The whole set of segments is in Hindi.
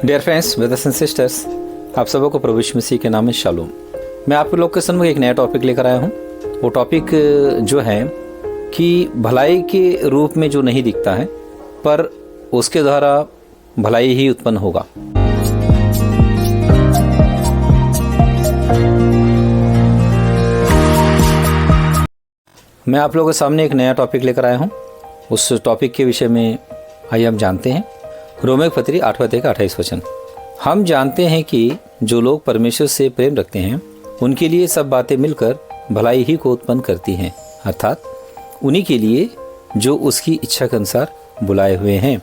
Dear friends, brothers and sisters, आप सबों को प्रभु यीशु मसीह के नाम में शालोम। मैं आप लोग के सामने एक नया टॉपिक लेकर आया हूँ। वो टॉपिक जो है कि भलाई के रूप में जो नहीं दिखता है, पर उसके द्वारा भलाई ही उत्पन्न होगा। मैं आप लोगों के सामने एक नया टॉपिक लेकर आया हूँ। उस टॉपिक के विषय में आइए हम जानते हैं। रोमियो की पत्री 8वां अध्याय का 28 वचन। हम जानते हैं कि जो लोग परमेश्वर से प्रेम रखते हैं उनके लिए सब बातें मिलकर भलाई ही को उत्पन्न करती हैं, अर्थात उन्हीं के लिए जो उसकी इच्छा के अनुसार बुलाए हुए हैं।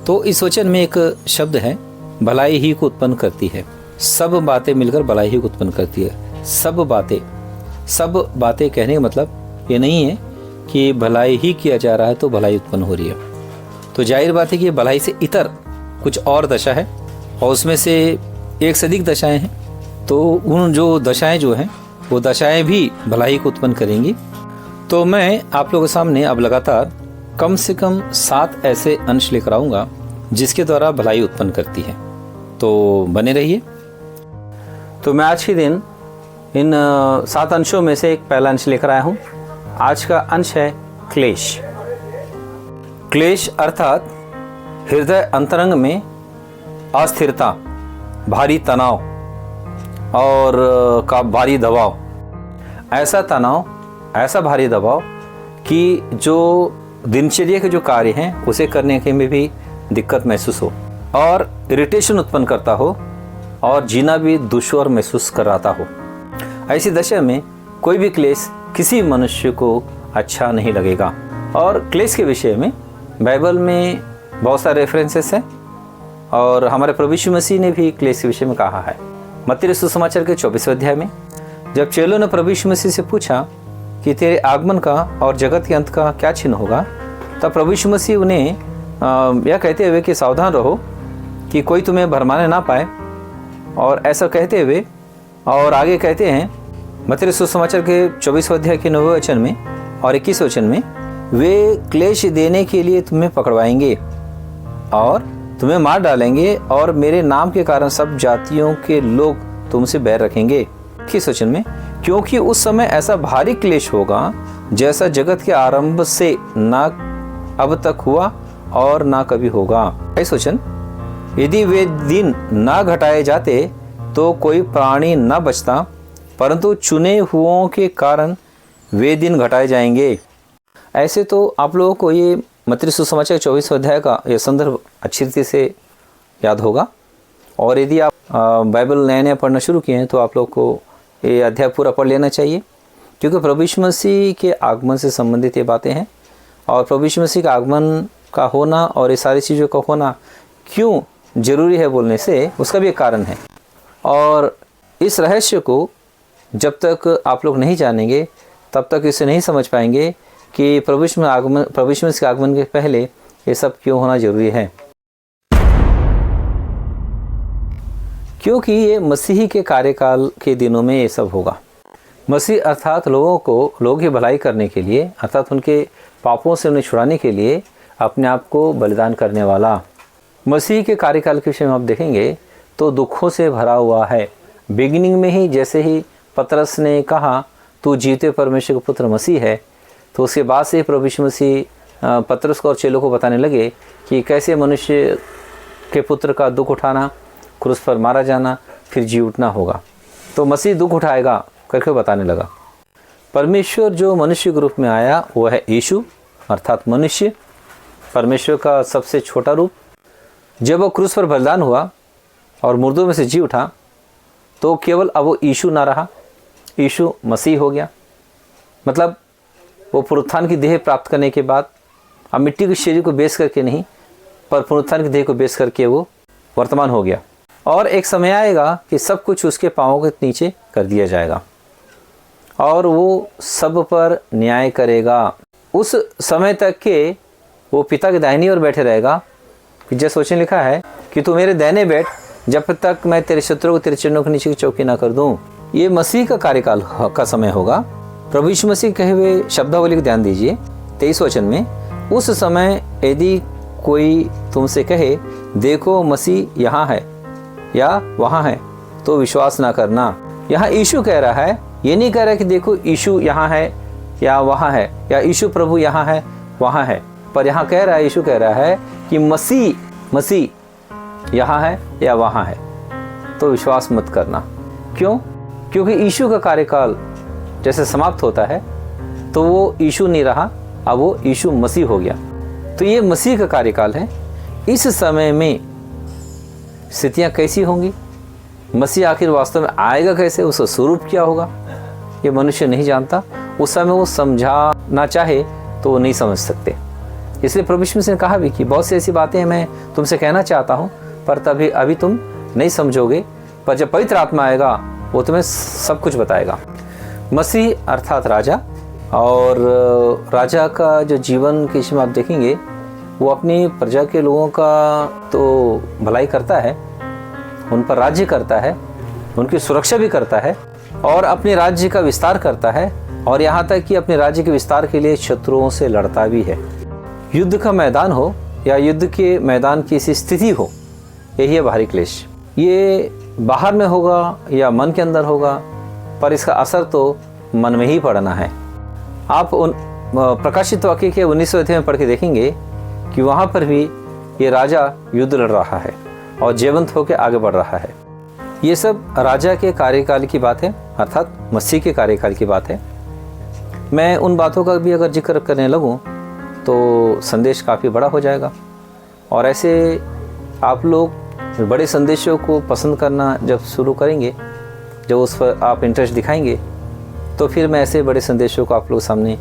तो इस वचन में एक शब्द है, भलाई ही को उत्पन्न करती है। सब बातें मिलकर भलाई ही को उत्पन्न करती है। सब बातें कहने का मतलब ये नहीं है कि भलाई ही किया जा रहा है तो भलाई उत्पन्न हो रही है। तो जाहिर बात है कि भलाई से इतर कुछ और दशा है और उसमें से एक से अधिक दशाएं हैं। तो उन जो दशाएं जो हैं वो दशाएं भी भलाई को उत्पन्न करेंगी। तो मैं आप लोगों के सामने अब लगातार कम से कम 7 ऐसे अंश लेकर आऊँगा जिसके द्वारा भलाई उत्पन्न करती है। तो बने रहिए। तो मैं आज के दिन इन 7 अंशों में से एक पहला अंश लेकर आया हूँ। आज का अंश है क्लेश। क्लेश अर्थात हृदय अंतरंग में अस्थिरता, भारी तनाव और का भारी दबाव। ऐसा तनाव, ऐसा भारी दबाव कि जो दिनचर्या के जो कार्य हैं उसे करने के में भी दिक्कत महसूस हो और इरिटेशन उत्पन्न करता हो और जीना भी दुश्वार महसूस कराता हो। ऐसी दशा में कोई भी क्लेश किसी मनुष्य को अच्छा नहीं लगेगा। और क्लेश के विषय में बाइबल में बहुत सारे रेफरेंसेस हैं और हमारे प्रभु यीशु मसीह ने भी क्लेश के विषय में कहा है। मत्ती रसूल सुसमाचार के 24वें अध्याय में जब चेलों ने प्रभु यीशु मसीह से पूछा कि तेरे आगमन का और जगत के अंत का क्या चिन्ह होगा, तब प्रभु यीशु मसीह उन्हें यह कहते हुए कि सावधान रहो कि कोई तुम्हें भरमाने ना पाए। और ऐसा कहते हुए और आगे कहते हैं मत्ती रसूल सुसमाचार के 24वें अध्याय के 9वें वचन में और 21वें वचन में, वे क्लेश देने के लिए तुम्हें पकड़वाएंगे और तुम्हें मार डालेंगे और मेरे नाम के कारण सब जातियों के लोग तुमसे बैर रखेंगे। किस वचन में? क्योंकि उस समय ऐसा भारी क्लेश होगा जैसा जगत के आरंभ से ना अब तक हुआ और ना कभी होगा। इस वचन, यदि वे दिन ना घटाए जाते तो कोई प्राणी न बचता, परंतु चुने हुओं के कारण वे दिन घटाए जाएंगे। ऐसे तो आप लोगों को ये मत्ती सुसमाचार 24वें अध्याय का यह संदर्भ अच्छी रीति से याद होगा। और यदि आप बाइबल नया पढ़ना शुरू किए हैं तो आप लोग को ये अध्याय पूरा पढ़ लेना चाहिए, क्योंकि प्रभु यीशु मसीह के आगमन से संबंधित ये बातें हैं। और प्रभु यीशु मसीह का आगमन का होना और ये सारी चीज़ों का होना क्यों जरूरी है बोलने से उसका भी एक कारण है। और इस रहस्य को जब तक आप लोग नहीं जानेंगे तब तक इसे नहीं समझ पाएंगे कि प्रभु यीशु मसीह के आगमन के पहले ये सब क्यों होना जरूरी है। क्योंकि ये मसीही के कार्यकाल के दिनों में ये सब होगा। मसीह अर्थात लोगों की भलाई करने के लिए, अर्थात उनके पापों से उन्हें छुड़ाने के लिए अपने आप को बलिदान करने वाला। मसीह के कार्यकाल के विषय में आप देखेंगे तो दुखों से भरा हुआ है। बिगिनिंग में ही जैसे ही पतरस ने कहा तू जीते परमेश्वर का पुत्र मसीह है, तो उसके बाद से प्रभु यीशु मसीह पतरस को और चेलों को बताने लगे कि कैसे मनुष्य के पुत्र का दुख उठाना, क्रूस पर मारा जाना, फिर जी उठना होगा। तो मसीह दुख उठाएगा करके बताने लगा। परमेश्वर जो मनुष्य के रूप में आया वो है यीशु, अर्थात मनुष्य, परमेश्वर का सबसे छोटा रूप। जब वो क्रूस पर बलिदान हुआ और मुर्दों में से जी उठा तो केवल अब वो यीशु ना रहा, यीशु मसीह हो गया। मतलब वो पुनरुत्थान की देह प्राप्त करने के बाद अब मिट्टी के शरीर को बेच करके नहीं, पर पुनरुत्थान की देह को बेच करके वो वर्तमान हो गया। और एक समय आएगा कि सब कुछ उसके पाँवों के नीचे कर दिया जाएगा और वो सब पर न्याय करेगा। उस समय तक के वो पिता के दाहिनी ओर बैठे रहेगा। जैसे वचन लिखा है कि तू मेरे दाहिने बैठ जब तक मैं तेरे शत्रु को तेरे चरणों के नीचे की चौकी ना कर दूं। ये मसीह का कार्यकाल का समय होगा। प्रभु यीशु मसीह कहे हुए शब्दावली को ध्यान दीजिए। 23 वचन में, उस समय यदि कोई तुमसे कहे देखो मसीह यहाँ है या वहाँ है तो विश्वास ना करना। यहाँ यीशु कह रहा है, ये नहीं कह रहा कि देखो यीशु यहाँ है या वहाँ है, या यीशु प्रभु यहाँ है वहाँ है, पर यहाँ कह रहा है, यीशु कह रहा है कि मसीह यहाँ है या वहाँ है तो विश्वास मत करना। क्यों? क्योंकि यीशु का कार्यकाल जैसे समाप्त होता है तो वो यीशु नहीं रहा, अब वो यीशु मसीह हो गया। तो ये मसीह का कार्यकाल है। इस समय में स्थितियाँ कैसी होंगी, मसीह आखिर वास्तव में आएगा कैसे, उसका स्वरूप क्या होगा, ये मनुष्य नहीं जानता। उस समय वो समझाना चाहे तो वो नहीं समझ सकते। इसलिए प्रभु यीशु मसीह ने कहा भी कि बहुत सी ऐसी बातें मैं तुमसे कहना चाहता हूँ पर तभी अभी तुम नहीं समझोगे, पर जब पवित्र आत्मा आएगा वो तुम्हें सब कुछ बताएगा। मसीह अर्थात राजा, और राजा का जो जीवन के विषय में आप देखेंगे वो अपनी प्रजा के लोगों का तो भलाई करता है, उन पर राज्य करता है, उनकी सुरक्षा भी करता है और अपने राज्य का विस्तार करता है, और यहाँ तक कि अपने राज्य के विस्तार के लिए शत्रुओं से लड़ता भी है। युद्ध का मैदान हो या युद्ध के मैदान की ऐसी स्थिति हो, यही है बाहरी क्लेश। ये बाहर में होगा या मन के अंदर होगा, पर इसका असर तो मन में ही पड़ना है। आप उन प्रकाशित वाक्य के 19वें अध्याय में पढ़ के देखेंगे कि वहाँ पर भी ये राजा युद्ध लड़ रहा है और जयवंत होकर आगे बढ़ रहा है। ये सब राजा के कार्यकाल की बात है, अर्थात मसीह के कार्यकाल की बात है। मैं उन बातों का भी अगर जिक्र करने लगूं तो संदेश काफ़ी बड़ा हो जाएगा, और ऐसे आप लोग बड़े संदेशों को पसंद करना जब शुरू करेंगे, जब उस पर आप इंटरेस्ट दिखाएंगे, तो फिर मैं ऐसे बड़े संदेशों को आप लोग सामने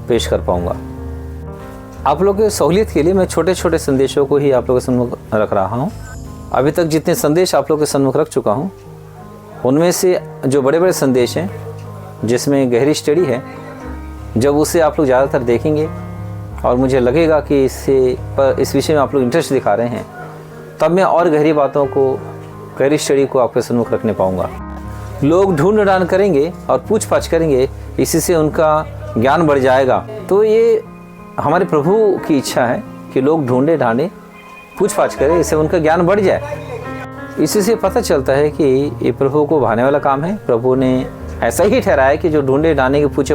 पेश कर पाऊँगा। आप लोगों की सहूलियत के लिए मैं छोटे छोटे संदेशों को ही आप लोगों के सम्मुख रख रहा हूँ। अभी तक जितने संदेश आप लोगों के सम्मुख रख चुका हूँ, उनमें से जो बड़े बड़े संदेश हैं जिसमें गहरी स्टडी है, जब उसे आप लोग ज़्यादातर देखेंगे और मुझे लगेगा कि इस विषय में आप लोग इंटरेस्ट दिखा रहे हैं, तब मैं और गहरी बातों को, गहरी स्टडी को आपके सम्मुख रखने पाऊँगा। लोग ढूंढ डांड करेंगे और पूछ पाछ करेंगे, इसी से उनका ज्ञान बढ़ जाएगा। तो ये हमारे प्रभु की इच्छा है कि लोग ढूंढे ढांडे, पूछ पाछ करें, इससे उनका ज्ञान बढ़ जाए। इसी से पता चलता है कि ये प्रभु को भाने वाला काम है। प्रभु ने ऐसा ही ठहराया कि जो ढूंढे ढांडे के पूछ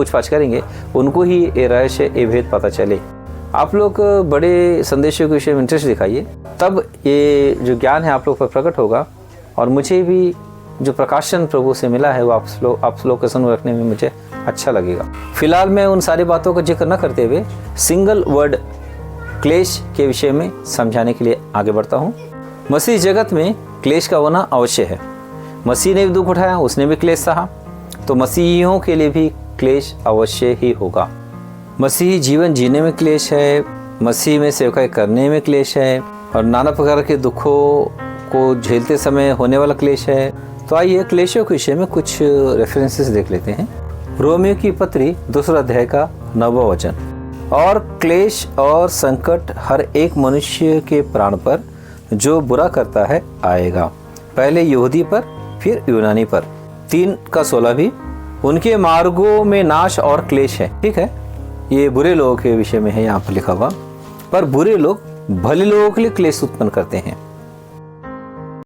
पाछ करेंगे उनको ही ये रहस्य, ये भेद पता चले। आप लोग बड़े संदेशों के विषय में इंटरेस्ट दिखाइए, तब ये जो ज्ञान है आप लोग पर प्रकट होगा, और मुझे भी जो प्रकाशन प्रभु से मिला है वो आप लोग के सामने रखने में मुझे अच्छा लगेगा। फिलहाल मैं उन सारी बातों का जिक्र न करते हुए सिंगल वर्ड क्लेश के विषय में समझाने के लिए आगे बढ़ता हूँ। मसीह जगत में क्लेश का होना अवश्य है। मसीह ने भी दुख उठाया, उसने भी क्लेश सहा, तो मसीहियों के लिए भी क्लेश अवश्य ही होगा। मसीही जीवन जीने में क्लेश है, मसीह में सेवकाई करने में क्लेश है, और नाना प्रकार के दुखों को झेलते समय होने वाला क्लेश है। तो आइए क्लेशों के विषय में कुछ रेफरेंसेस देख लेते हैं। रोमियो की पत्री 2 अध्याय का 9वां वचन, और क्लेश और संकट हर एक मनुष्य के प्राण पर जो बुरा करता है आएगा, पहले यहूदी पर फिर यूनानी पर। 3:16 भी, उनके मार्गों में नाश और क्लेश है। ठीक है, ये बुरे लोगों के विषय में है यहाँ पर लिखा हुआ, पर बुरे लोग भले लोगों के लिए क्लेश उत्पन्न करते हैं।